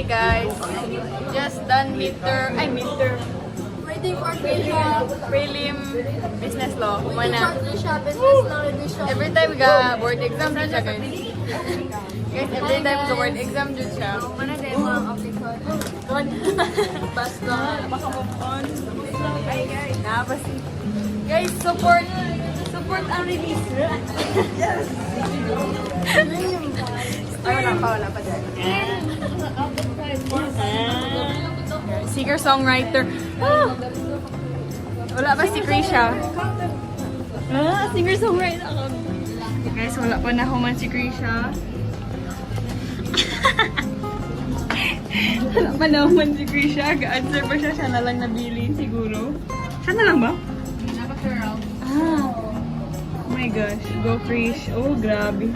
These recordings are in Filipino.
Hi guys! Just done midterm. Waiting for Trisha. Prelim business law. Waiting Humana. for Trisha. Business law revision. Every time ga board exam dyan siya guys. Guys, every time ga board exam dyan siya. Mana din mga aplikon. Basta. Baka move on. Hi guys. Napasi. Guys, support ang release. Yes! Wala pa dyan. Singer-songwriter. Ah! Wala pa si Krisha. Singer-songwriter ako. Guys, wala pa na man si Krisha. Wala pa na man si Krisha. Ga-answer pa siya. Siya na lang nabili siguro. Siya na lang ba? Ah. Oh my gosh. Go Krish. Oh, grabe.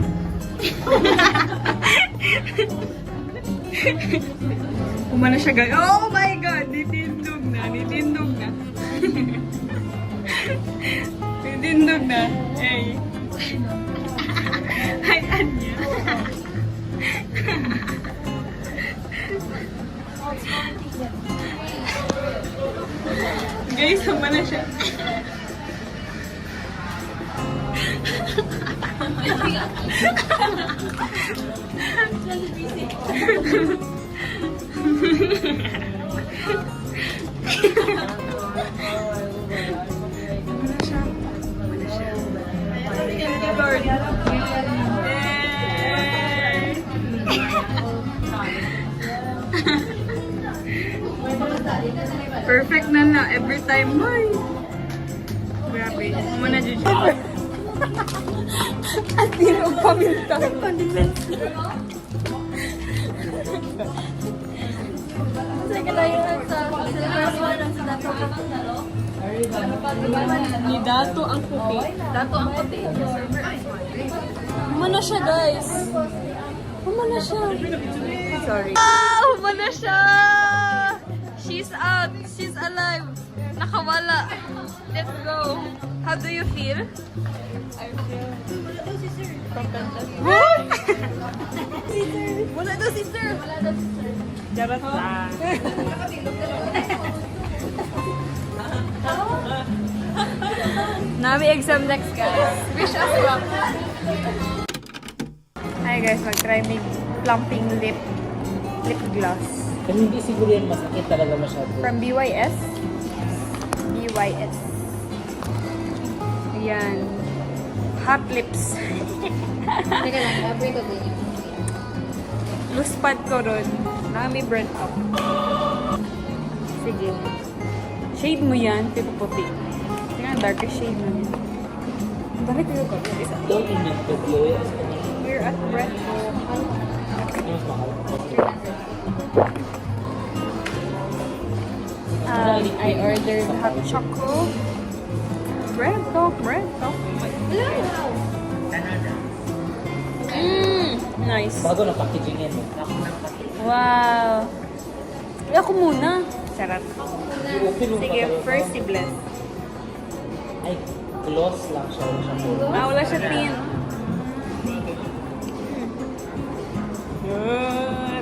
Umana siya guys. Oh my God! Nitindog na. Nitindog na. Hey. Hi, Anya. Guys, umana siya. Perfect na every time. Ay. Grabe. Muna dyan siya. At tinong paminta. Kasi kailangan sa first one ang dato Ni Dato ang puti. Dato ang puti. Umana siya, guys. Umana siya. Sorry. Umana siya! She's out. She's alive. Nakawala. Let's go. How do you feel? I feel contented. Wala daw si Sir. Jarot lang. Nami exam next, guys. Wish us luck. Hi guys, mag-try may plumping lip gloss. Kasi hindi siguro yan masakit talaga masyado. From BYS. BYS. Ayan. Hot lips. Teka lang, abri ko din. Loose pad ko ron. Nami burn up. Sige. Shade mo yan, pero puti. Tingnan, darker shade mo yan. Bakit yung ka? Isa. Don't need to blow it. We're at breath. Mas mahal. I ordered hot choco. Bread talk. Nice. Bago na packaging yan. Wow. Ako muna. Sarap. I-open mo Sige, pa talaga. first si Bless. Ay, gloss lang siya. Wala siya full. Wala siya tin.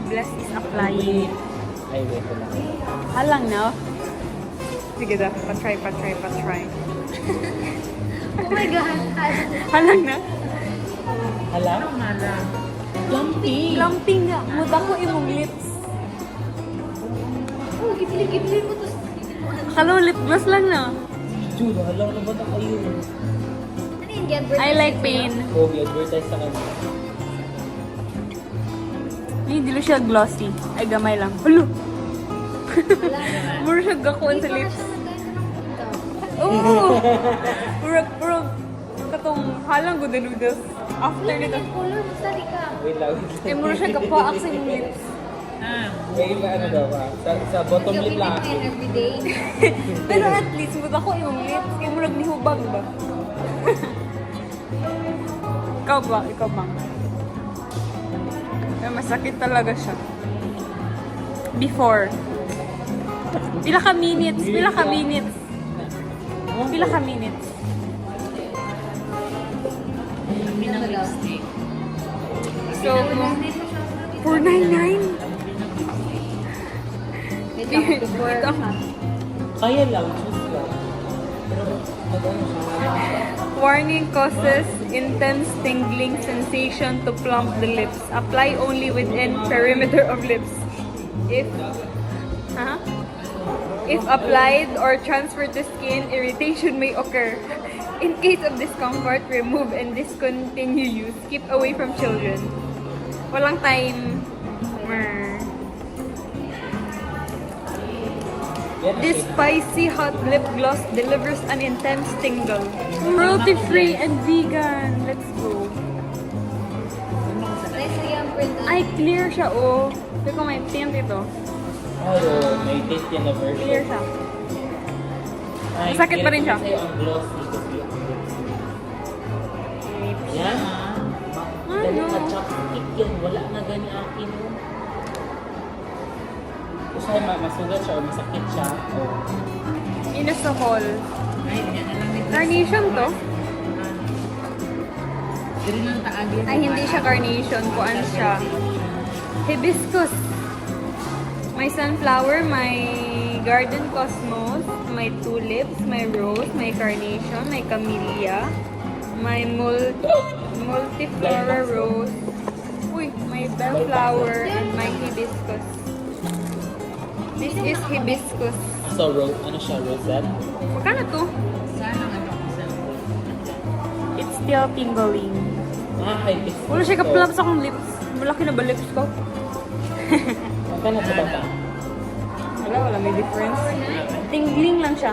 Bless is applying. Ay, wait ko lang. Halang na. Sige da, patry. Oh my God. Halang na. Hala? Lumpy. Lumping nga. Muda ko imong lips. Oh, gipili mo to. Akala lip gloss lang na. Jude, hala na ba na kayo? Ano yung get I like pain. Oh, i-advertise sa kanya. Hindi lo siya glossy. Ay, gamay lang. Hulo! Mura siya gakuan sa lips. Oo! Purag. Katong halang gudaludas. After nito. color mo sa ka. Wait lang. Eh, mura siya gapaak sa imong lips. May iba ano daw ba? Sa bottom lip lang. Everyday. Pero at least, muda ko imong lips. Kaya murag nihubag ba? Ikaw ba? Pero masakit talaga siya. Before. Pila ka minutes? So, 499? Ito, before. Ito. Kaya lang, choose lang. Pero, ano siya? Warning causes intense tingling sensation to plump the lips. Apply only within perimeter of lips. If applied or transferred to skin, irritation may occur. In case of discomfort, remove and discontinue use. Keep away from children. Walang time. This spicy hot lip gloss delivers an intense tingle. Cruelty-free and vegan. Let's go. Nicely ang print. Ay, clear siya, oh. Hindi ko may tint ito. Ay, oh, may tint yan na version. Clear siya. Ay, Masakit pa rin siya. sa'yo ang gloss dito. Yan, ha? Dali Ano? na chopstick yan. Wala na gani akin. Kasi masugat siya o masakit siya. Oh. Inosahol. Ay, yan na lang may Carnation to? Dili lang taagi. Ay, hindi siya carnation. Kuan siya. Hibiscus. May sunflower, may garden cosmos, may tulips, may rose, may carnation, may camellia, may multiflora rose. Uy, may bellflower and may hibiscus. This is hibiscus. So, ano siya, rosette? Magkano to? Sana ano ko sa It's still tingling. Ah, hibiscus. Wala siya ka-plump sa akong lips. Malaki na ba lips ko? Magkano ito ba? Wala may difference. Tingling lang siya.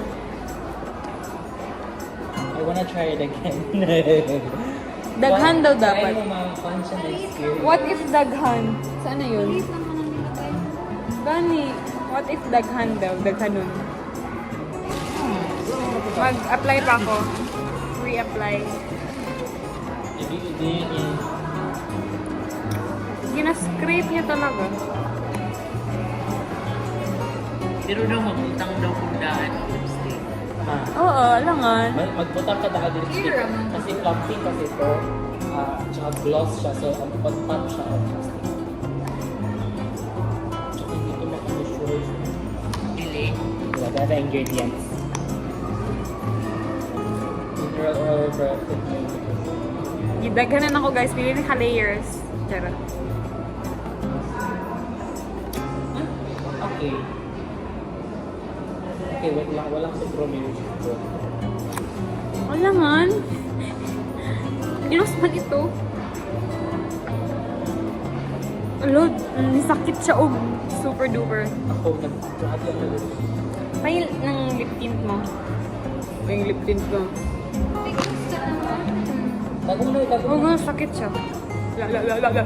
I wanna try it again. Daghan daw dapat. Try mo mga function experience. What if daghan? Saan na yun? Gani. What if daghan daw? Daghan nun. Mag-apply pa ako. Re-apply. Hindi yun. Gina-scrape niya talaga. Pero daw magutang daw kung daan o lipstick. Ah. Oo, alangan. Magbutang ka dahil din stick. Kasi fluffy kasi ito. Tsaka gloss siya. So, ang pag-pop siya o plastic. Tsaka hindi ko makamoisturize. Dili. Wala na ingredients. Mineral oil, breath, Gidaghanan ako guys. Pili na ka-layers. Charot. Okay. Okay, wait lang. Walang supermilk dito. Alangan. Ilos man ito. Lord, nisakit siya og super duper. Ako, nag-drag lang na Pail ng lip tint mo. Yung lip tint ko. Tagong na, tagong Oo na. nga, sakit siya. La.